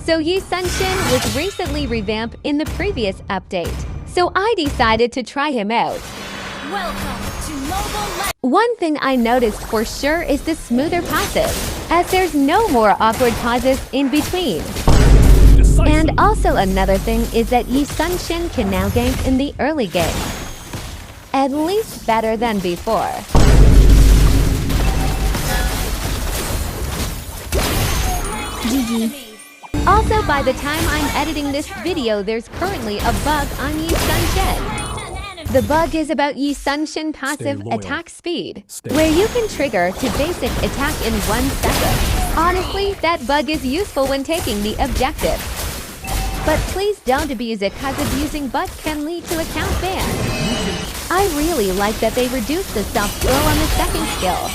So 𝐒𝐮𝐬 was recently revamped in the previous update, so I decided to try him out. Welcome to Mobile. One thing I noticed for sure is the smoother passive, as there's no more awkward pauses in between. And also another thing is that 𝐒𝐮𝐬 can now gank in the early game. At least better than before. GG. Also, by the time I'm editing this video, there's currently a bug on 𝐒𝐮𝐬. The bug is about 𝐒𝐮𝐬 passive attack speed, where you can trigger to basic attack in 1 second. Honestly, that bug is useful when taking the objective. But please don't abuse it, cause abusing bug can lead to account ban. I really like that they reduced the self-throw on the second skill.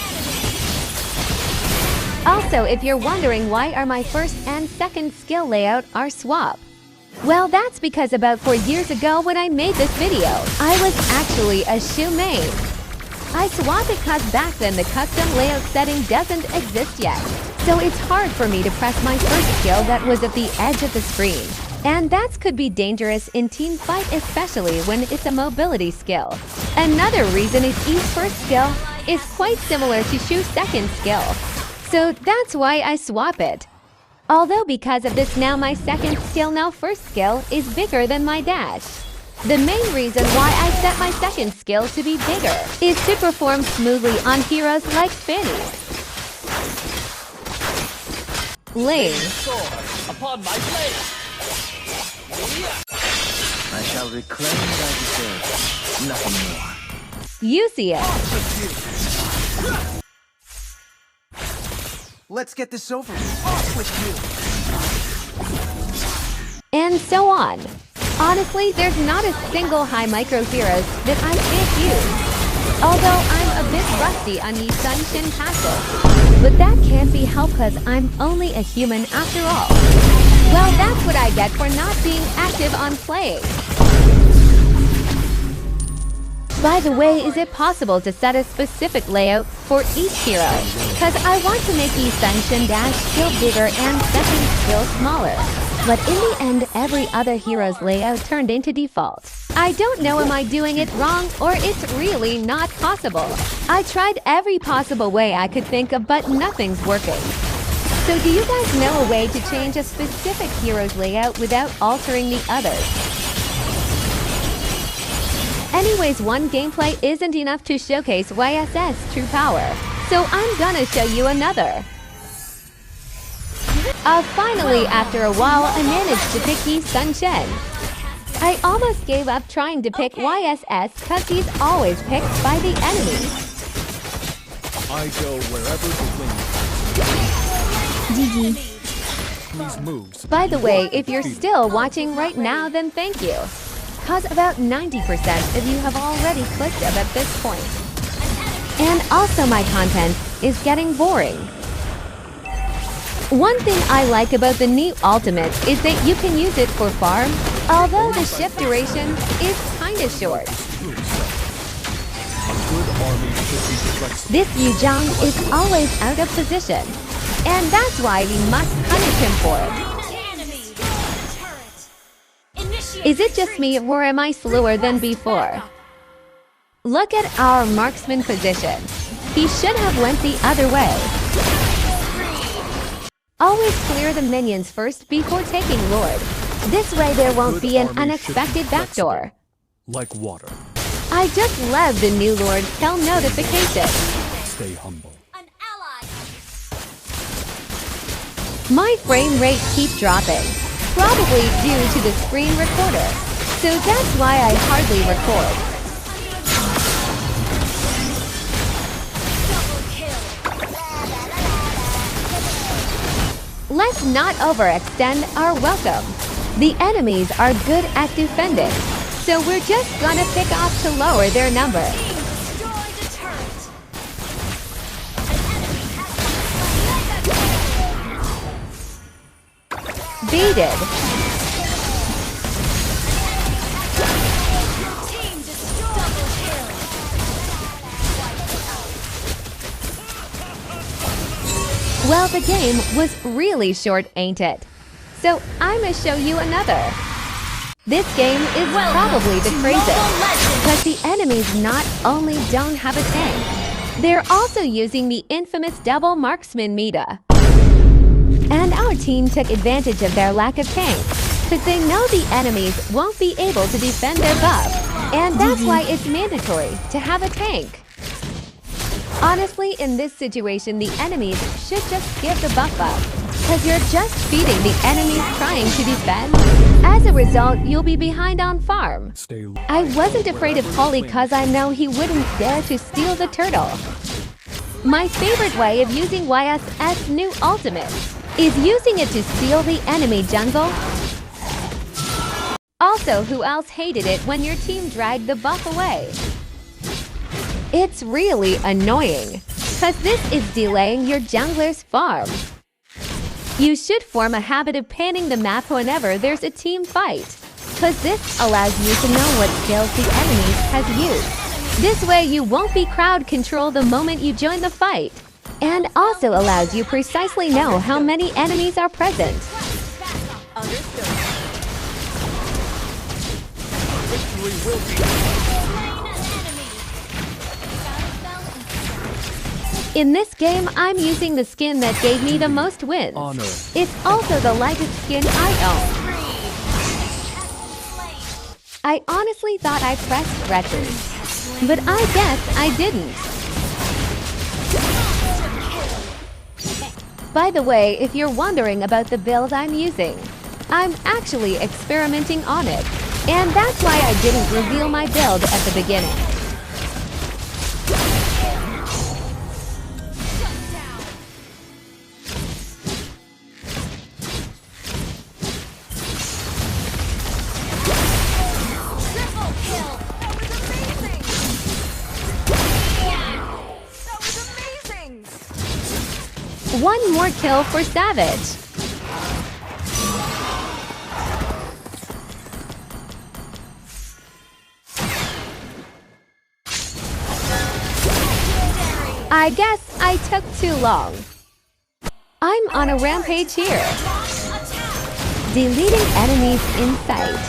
Also, if you're wondering why are my first and second skill layout are swap. Well, that's because about 4 years ago when I made this video, I was actually a Xiu main. I swapped it cause back then the custom layout setting doesn't exist yet. So it's hard for me to press my first skill that was at the edge of the screen. And that could be dangerous in team fight, especially when it's a mobility skill. Another reason is Yi's first skill is quite similar to Xiu's second skill. So that's why I swap it. Although because of this now my second skill now first skill is bigger than my dash. The main reason why I set my second skill to be bigger is to perform smoothly on heroes like Fanny. Lane. Upon my blade. I shall reclaim what I deserve. Nothing more. You see it. Let's get this over with. Off with you. And so on. Honestly, there's not a single high micro heroes that I can't use. Although I'm a bit rusty on 𝐒𝐮𝐬 passive. But that can't be helped cause I'm only a human after all. Well, that's what I get for not being active on play. By the way, is it possible to set a specific layout for each hero? Cause I want to make 𝐒𝐮𝐬 dash skill bigger and second skill smaller. But in the end, every other hero's layout turned into default. I don't know am I doing it wrong or it's really not possible. I tried every possible way I could think of but nothing's working. So do you guys know a way to change a specific hero's layout without altering the others? Anyways, one gameplay isn't enough to showcase YSS true power, so I'm gonna show you another. Finally, after a while, I managed to pick 𝐒𝐮𝐬. I almost gave up trying to pick YSS cause he's always picked by the enemy. I go wherever the wind. GG. Please move. By the way, if you're still watching right now, then thank you. Cause about 90% of you have already clicked up at this point. And also my content is getting boring. One thing I like about the new Ultimate is that you can use it for farm, although the shift duration is kinda short. This 𝐒𝐤𝐤 is always out of position, and that's why we must punish him for it. Is it just me or am I slower than before? Look at our marksman position. He should have went the other way. Always clear the minions first before taking Lord. This way there won't be an unexpected backdoor. Like water. I just love the new Lord tell notification. Stay humble. An ally. My frame rate keeps dropping, probably due to the screen recorder. So that's why I hardly record. Let's not overextend our welcome. The enemies are good at defending, so we're just gonna pick off to lower their number. Baited. Well, the game was really short, ain't it? So I'ma show you another. This game is probably the craziest, because the enemies not only don't have a tank, they're also using the infamous double marksman meta. And our team took advantage of their lack of tank, because they know the enemies won't be able to defend their buff, and that's why it's mandatory to have a tank. Honestly, in this situation, the enemies should just give the buff up, because you're just feeding the enemies trying to defend. As a result, you'll be behind on farm. I wasn't afraid of Holly because I know he wouldn't dare to steal the turtle. My favorite way of using YS's new ultimate is using it to steal the enemy jungle. Also, who else hated it when your team dragged the buff away? It's really annoying, because this is delaying your jungler's farm. You should form a habit of panning the map whenever there's a team fight, because this allows you to know what skills the enemy has used. This way you won't be crowd control the moment you join the fight, and also allows you precisely know how many enemies are present. Victory will be In this game, I'm using the skin that gave me the most wins. honor. It's also the lightest skin I own. I honestly thought I pressed record, but I guess I didn't. By the way, if you're wondering about the build I'm using, I'm actually experimenting on it, and that's why I didn't reveal my build at the beginning. One more kill for Savage. I guess I took too long. I'm on a rampage here. Deleting enemies in sight.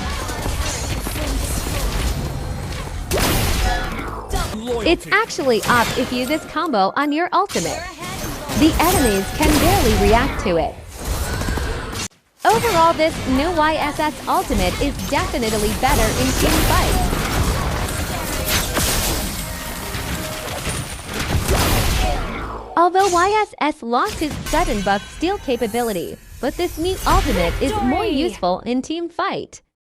It's actually up if you this combo on your ultimate. The enemies can barely react to it. Overall, this new YSS ultimate is definitely better in team fight. Although YSS lost his sudden buff steal capability, but this new ultimate is more useful in team fight.